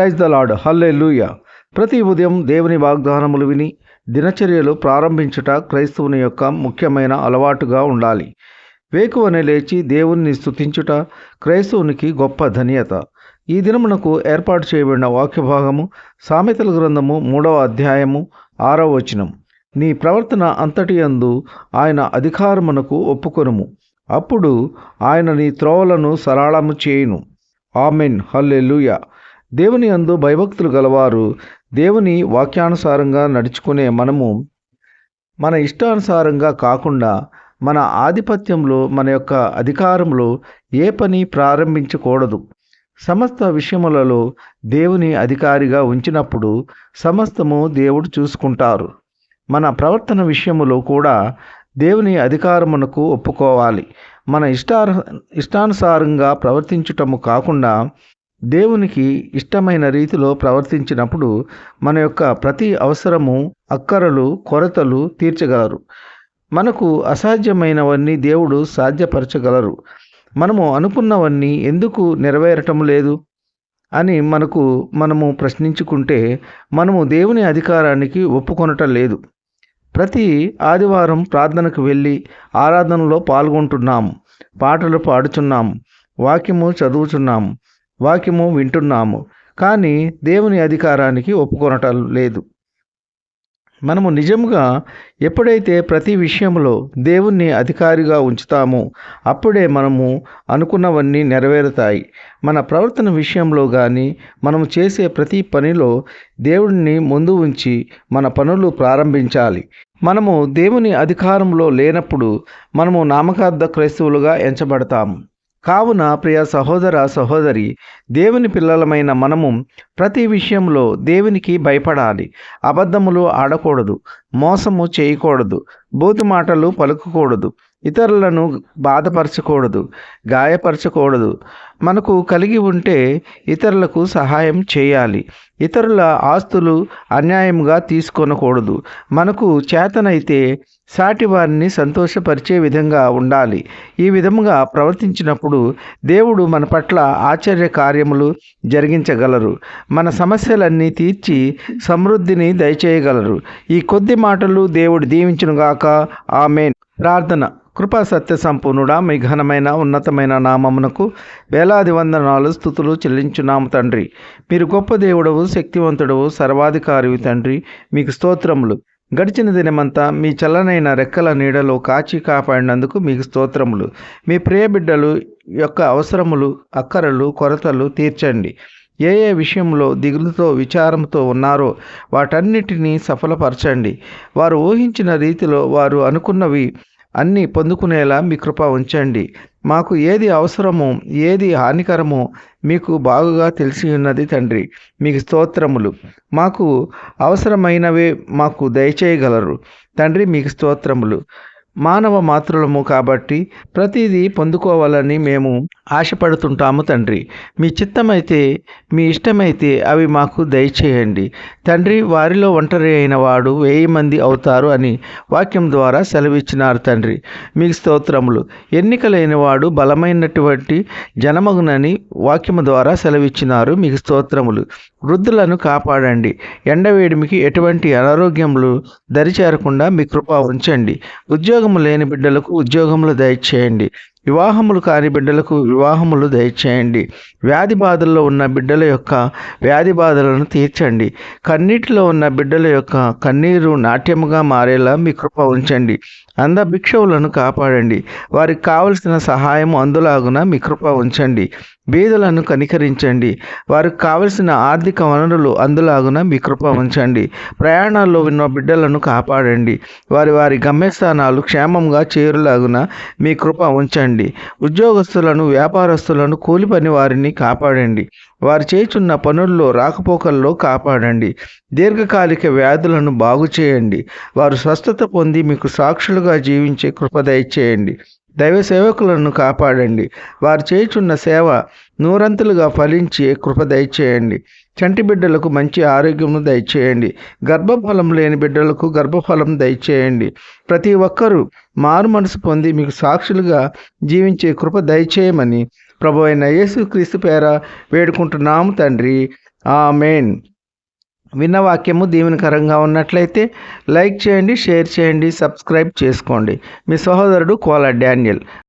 Praise the lord. హల్లెలూయా. ప్రతి ఉదయం దేవుని వాగ్దానములు విని దినచర్యలు ప్రారంభించుట క్రైస్తవుని యొక్క ముఖ్యమైన అలవాటుగా ఉండాలి. వేకువనే లేచి దేవుణ్ణి స్తుతించుట క్రైస్తవునికి గొప్ప ధన్యత. ఈ దినమునకు ఏర్పాటు చేయబడిన వాక్య భాగము సామెతల గ్రంథము 3వ అధ్యాయము 6వ వచనం. నీ ప్రవర్తన అంతటి యందు ఆయన అధికారమునకు ఒప్పుకొనుము, అప్పుడు ఆయన నీ త్రోవలను సరళము చేయును. ఆమెన్. హల్లెలూయా. దేవుని యందు భయభక్తులు గలవారు దేవుని వాక్యానుసారంగా నడుచుకునే మనము మన ఇష్టానుసారంగా కాకుండా మన ఆధిపత్యంలో, మన యొక్క అధికారంలో ఏ పని ప్రారంభించకూడదు. సమస్త విషయములలో దేవుని అధికారిగా ఉంచినప్పుడు సమస్తము దేవుడు చూసుకుంటారు. మన ప్రవర్తన విషయములో కూడా దేవుని అధికారమునకు ఒప్పుకోవాలి. మన ఇష్టానుసారంగా ప్రవర్తించుటము కాకుండా దేవునికి ఇష్టమైన రీతిలో ప్రవర్తించినప్పుడు మన యొక్క ప్రతి అవసరము, అక్కరలు, కొరతలు తీర్చగలరు. మనకు అసాధ్యమైనవన్నీ దేవుడు సాధ్యపరచగలరు. మనము అనుకున్నవన్నీ ఎందుకు నెరవేరటం లేదు అని మనము ప్రశ్నించుకుంటే మనము దేవుని అధికారానికి ఒప్పుకొనటం లేదు. ప్రతి ఆదివారం ప్రార్థనకు వెళ్ళి ఆరాధనలో పాల్గొంటున్నాము, పాటలు పాడుచున్నాము, వాక్యము చదువుచున్నాము, వాక్యము వింటున్నాము, కానీ దేవుని అధికారానికి ఒప్పుకొనటం లేదు. మనము నిజంగా ఎప్పుడైతే ప్రతి విషయంలో దేవుణ్ణి అధికారిగా ఉంచుతామో అప్పుడే మనము అనుకున్నవన్నీ నెరవేరుతాయి. మన ప్రవర్తన విషయంలో కానీ మనము చేసే ప్రతి పనిలో దేవుడిని ముందు ఉంచి మన పనులు ప్రారంభించాలి. మనము దేవుని అధికారంలో లేనప్పుడు మనము నామకార్థ క్రైస్తవులుగా ఎంచబడతాము. కావున ప్రియ సహోదర సహోదరి, దేవుని పిల్లలమైన మనము ప్రతి విషయంలో దేవునికి భయపడాలి. అబద్ధములు ఆడకూడదు, మోసము చేయకూడదు, బూతు మాటలు పలుకకూడదు, ఇతరులను బాధపరచకూడదు, గాయపరచకూడదు. మనకు కలిగి ఉంటే ఇతరులకు సహాయం చేయాలి. ఇతరుల ఆస్తులు అన్యాయంగా తీసుకొనకూడదు. మనకు చేతనైతే సాటి వారిని సంతోషపరిచే విధంగా ఉండాలి. ఈ విధముగా ప్రవర్తించినప్పుడు దేవుడు మన పట్ల ఆశ్చర్య కార్యములు జరిగించగలరు. మన సమస్యలన్నీ తీర్చి సమృద్ధిని దయచేయగలరు. ఈ కొద్ది మాటలు దేవుడు దీవించునుగాక. ఆమేన్. ప్రార్థన. కృపా సత్య సంపూర్ణుడా, మీ ఘనమైన ఉన్నతమైన నామమునకు వేలాది వందనాలు స్తుతులు చెల్లించున్నాము తండ్రి. మీరు గొప్ప దేవుడవు, శక్తివంతుడవు, సర్వాధికారివి తండ్రి. మీకు స్తోత్రములు. గడిచిన దినమంతా మీ చల్లనైన రెక్కల నీడలో కాచి కాపాడినందుకు మీకు స్తోత్రములు. మీ ప్రియ బిడ్డలు యొక్క అవసరములు, అక్కరలు, కొరతలు తీర్చండి. ఏ ఏ విషయంలో దిగులుతో, విచారంతో ఉన్నారో వాటన్నిటినీ సఫలపరచండి. వారు ఊహించిన రీతిలో వారు అనుకున్నవి అన్నీ పొందుకునేలా మీ కృప ఉంచండి. మాకు ఏది అవసరమో, ఏది హానికరమో మీకు బాగుగా తెలిసి ఉన్నది తండ్రి. మీకు స్తోత్రములు. మాకు అవసరమైనవే మాకు దయచేయగలరు తండ్రి. మీకు స్తోత్రములు. మానవ మాతృలము కాబట్టి ప్రతిదీ పొందుకోవాలని మేము ఆశపడుతుంటాము తండ్రి. మీ చిత్తమైతే, మీ ఇష్టమైతే అవి మాకు దయచేయండి తండ్రి. వారిలో ఒంటరి అయిన వాడు 1000 మంది అవుతారు అని వాక్యం ద్వారా సెలవిచ్చినారు తండ్రి. మీకు స్తోత్రములు. ఎన్నికలైన వాడు బలమైనటువంటి జనమగునని వాక్యము ద్వారా సెలవిచ్చినారు. మీకు స్తోత్రములు. వృద్ధులను కాపాడండి. ఎండవేడిమికి ఎటువంటి అనారోగ్యములు దరిచేరకుండా మీ కృప ఉంచండి. ఉద్యోగము లేని బిడ్డలకు ఉద్యోగములు దయచేయండి. వివాహములు కాని బిడ్డలకు వివాహములు దయచేయండి. వ్యాధి బాధల్లో ఉన్న బిడ్డల యొక్క వ్యాధి బాధలను తీర్చండి. కన్నీటిలో ఉన్న బిడ్డల యొక్క కన్నీరు నాట్యముగా మారేలా మీ కృప ఉంచండి. అంధ భిక్షవులను కాపాడండి. వారికి కావలసిన సహాయము అందులాగున మీ కృప ఉంచండి. బీదలను కనికరించండి. వారికి కావలసిన ఆర్థిక వనరులు అందులాగున మీ కృప ఉంచండి. ప్రయాణాల్లో ఉన్న బిడ్డలను కాపాడండి. వారి గమ్యస్థానాలు క్షేమంగా చేరులాగున మీ కృప ఉంచండి. ఉద్యోగస్తులను, వ్యాపారస్తులను, కూలి పని వారిని కాపాడండి. వారు చేయుచున్న పనుల్లో, రాకపోకల్లో కాపాడండి. దీర్ఘకాలిక వ్యాధులను బాగు చేయండి. వారు స్వస్థత పొంది మీకు సాక్షులుగా జీవించే కృప దయచేయండి. దైవ సేవకులను కాపాడండి. వారు చేయుచున్న సేవ నూరంతులుగా ఫలించే కృప దయచేయండి. చంటి బిడ్డలకు మంచి ఆరోగ్యమును దయచేయండి. గర్భఫలం లేని బిడ్డలకు గర్భఫలం దయచేయండి. ప్రతి ఒక్కరూ మారు మనసు పొంది మీకు సాక్షులుగా జీవించే కృప దయచేయమని ప్రభువైన యేసుక్రీస్తు పేర వేడుకుంటున్నాము తండ్రి. ఆమేన్. విన్న వాక్యము దీవెనకరంగా ఉన్నట్లయితే లైక్ చేయండి, షేర్ చేయండి, సబ్స్క్రైబ్ చేసుకోండి. మీ సహోదరుడు కోల డానియల్.